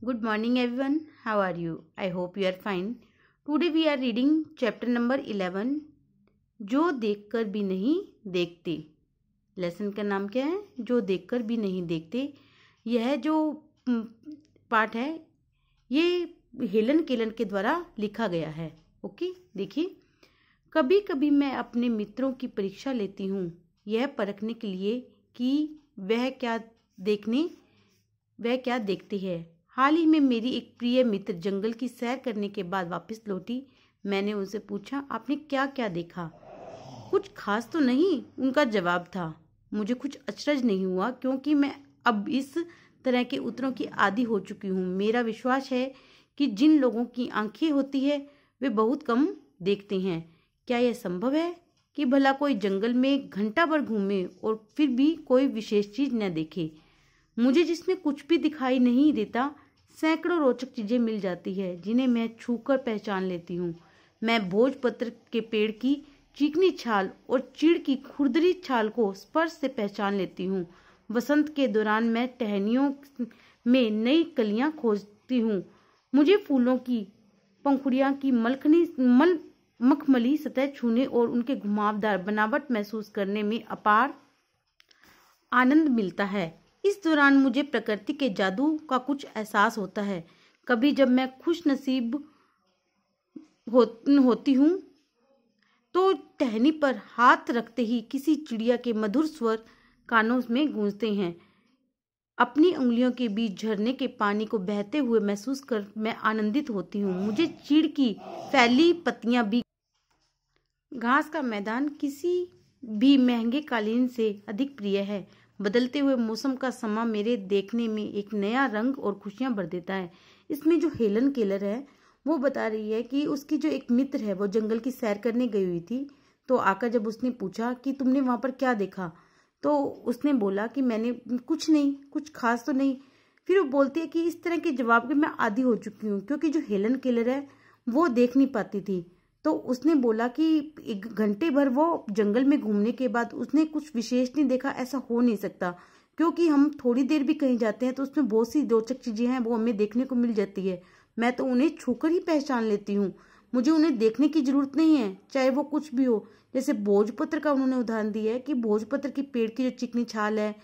Good morning everyone. How are you? I hope you are fine. Today we are reading chapter number 11. जो देखकर भी नहीं देखते. Lesson का नाम क्या है? जो देखकर भी नहीं देखते. यह जो पाठ है ये हेलन केलर के द्वारा लिखा गया है. ओके, देखिए. कभी कभी मैं अपने मित्रों की परीक्षा लेती हूँ यह परखने के लिए कि वह क्या देखते हैं. हाल ही में मेरी एक प्रिय मित्र जंगल की सैर करने के बाद वापस लौटी. मैंने उनसे पूछा, आपने क्या क्या देखा? कुछ खास तो नहीं, उनका जवाब था. मुझे कुछ अचरज नहीं हुआ क्योंकि मैं अब इस तरह के उत्तरों की आदी हो चुकी हूँ. मेरा विश्वास है कि जिन लोगों की आंखें होती है वे बहुत कम देखते हैं. क्या यह संभव है कि भला कोई जंगल में घंटा भर घूमे और फिर भी कोई विशेष चीज न देखे? मुझे जिसमें कुछ भी दिखाई नहीं देता सैकड़ों रोचक चीजें मिल जाती है जिन्हें मैं छूकर पहचान लेती हूँ. मैं भोजपत्र के पेड़ की चिकनी छाल और चीड़ की खुरदरी छाल को स्पर्श से पहचान लेती हूँ. बसंत के दौरान मैं टहनियों में नई कलियां खोजती हूँ. मुझे फूलों की पंखुड़ियां की मखमली सतह छूने और उनके घुमावदार बनावट महसूस करने में अपार आनंद मिलता है. इस दौरान मुझे प्रकृति के जादू का कुछ एहसास होता है. कभी जब मैं खुश नसीब होती हूँ तो टहनी पर हाथ रखते ही किसी चिड़िया के मधुर स्वर कानों में गूंजते हैं. अपनी उंगलियों के बीच झरने के पानी को बहते हुए महसूस कर मैं आनंदित होती हूँ. मुझे चीड़ की फैली पत्तियां भी घास का मैदान किसी भी महंगे कालीन से अधिक प्रिय है. बदलते हुए मौसम का समा मेरे देखने में एक नया रंग और खुशियां भर देता है. इसमें जो हेलन केलर है वो बता रही है कि उसकी जो एक मित्र है वो जंगल की सैर करने गई हुई थी. तो आकर जब उसने पूछा कि तुमने वहां पर क्या देखा, तो उसने बोला कि मैंने कुछ नहीं, कुछ खास तो नहीं. फिर वो बोलती है कि इस तरह के जवाब के मैं आदी हो चुकी हूँ क्योंकि जो हेलन केलर है वो देख नहीं पाती थी. तो उसने बोला कि एक घंटे भर वो जंगल में घूमने के बाद उसने कुछ विशेष नहीं देखा. ऐसा हो नहीं सकता क्योंकि हम थोड़ी देर भी कहीं जाते हैं तो उसमें बहुत सी रोचक चीजें हैं वो हमें देखने को मिल जाती है. मैं तो उन्हें छूकर ही पहचान लेती हूँ. मुझे उन्हें देखने की जरूरत नहीं है चाहे वो कुछ भी हो. जैसे भोजपत्र का उन्होंने उदाहरण दिया है कि भोजपत्र की पेड़ की जो चिकनी छाल है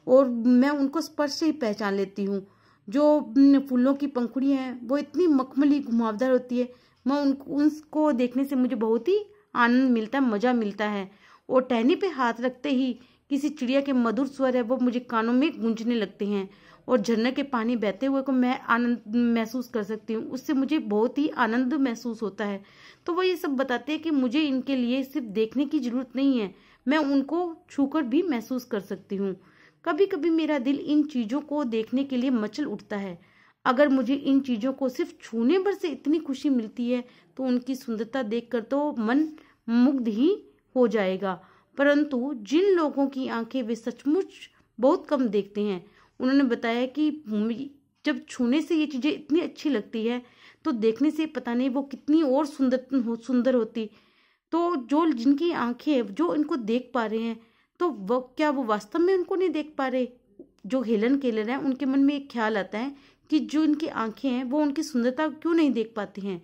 और मैं उनको स्पर्श से ही पहचान लेती हूँ. जो फूलों की पंखुड़ियां हैं वो इतनी मखमली घुमावदार होती है. मैं उनको देखने से मुझे बहुत ही आनंद मिलता है, मजा मिलता है. और टहनी पे हाथ रखते ही किसी चिड़िया के मधुर स्वर है वो मुझे कानों में गूंजने लगते हैं. और झरने के पानी बहते हुए को मैं आनंद महसूस कर सकती हूँ. उससे मुझे बहुत ही आनंद महसूस होता है. तो वो ये सब बताते हैं कि मुझे इनके लिए सिर्फ देखने की जरूरत नहीं है, मैं उनको छूकर भी महसूस कर सकती हूँ. कभी कभी मेरा दिल इन चीजों को देखने के लिए मचल उठता है. अगर मुझे इन चीजों को सिर्फ छूने भर से इतनी खुशी मिलती है तो उनकी सुंदरता देखकर तो मन मुग्ध ही हो जाएगा. परंतु जिन लोगों की आंखें वे सचमुच बहुत कम देखते हैं, उन्होंने बताया कि जब छूने से ये चीजें इतनी अच्छी लगती है तो देखने से पता नहीं वो कितनी और सुंदर होती. तो जो जिनकी आंखें जो इनको देख पा रहे हैं तो वो क्या वो वास्तव में उनको नहीं देख पा रहे? जो हेलन केलर है उनके मन में एक ख्याल आता है कि जो इनकी आंखें हैं वो उनकी सुंदरता क्यों नहीं देख पाती हैं.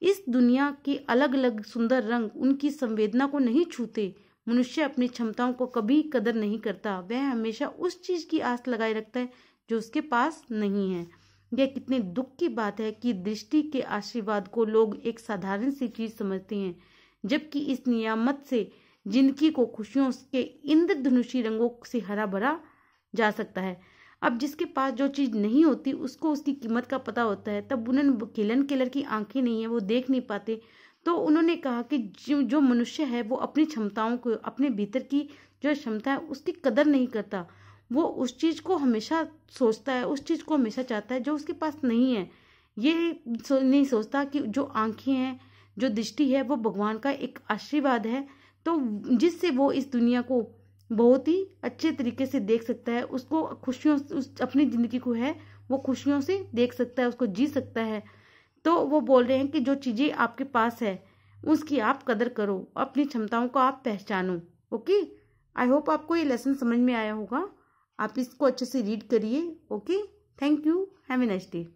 इस दुनिया के अलग अलग सुंदर रंग उनकी संवेदना को नहीं छूते. मनुष्य अपनी क्षमताओं को कभी कदर नहीं करता. वह हमेशा उस चीज की आस लगाए रखता है जो उसके पास नहीं है. यह कितने दुख की बात है कि दृष्टि के आशीर्वाद को लोग एक साधारण सी चीज समझते हैं, जबकि इस नियामत से जिंदगी को खुशियों के इंद्रधनुषी रंगों से हरा भरा जा सकता है. अब जिसके पास जो चीज नहीं होती उसको उसकी कीमत का पता होता है. तब उन्होंने हेलन केलर की आंखें नहीं है, वो देख नहीं पाते, तो उन्होंने कहा कि जो मनुष्य है वो अपनी क्षमताओं को, अपने भीतर की जो क्षमता है उसकी कदर नहीं करता. वो उस चीज को हमेशा सोचता है, उस चीज को हमेशा चाहता है जो उसके पास नहीं है. ये नहीं सोचता कि जो आंखें हैं, जो दृष्टि है वो भगवान का एक आशीर्वाद है, तो जिससे वो इस दुनिया को बहुत ही अच्छे तरीके से देख सकता है. उसको खुशियों अपनी जिंदगी को है वो खुशियों से देख सकता है, उसको जी सकता है. तो वो बोल रहे हैं कि जो चीजें आपके पास है उसकी आप कदर करो, अपनी क्षमताओं को आप पहचानो. ओके, आई होप आपको ये लेसन समझ में आया होगा. आप इसको अच्छे से रीड करिए. Okay, thank you, have a nice day.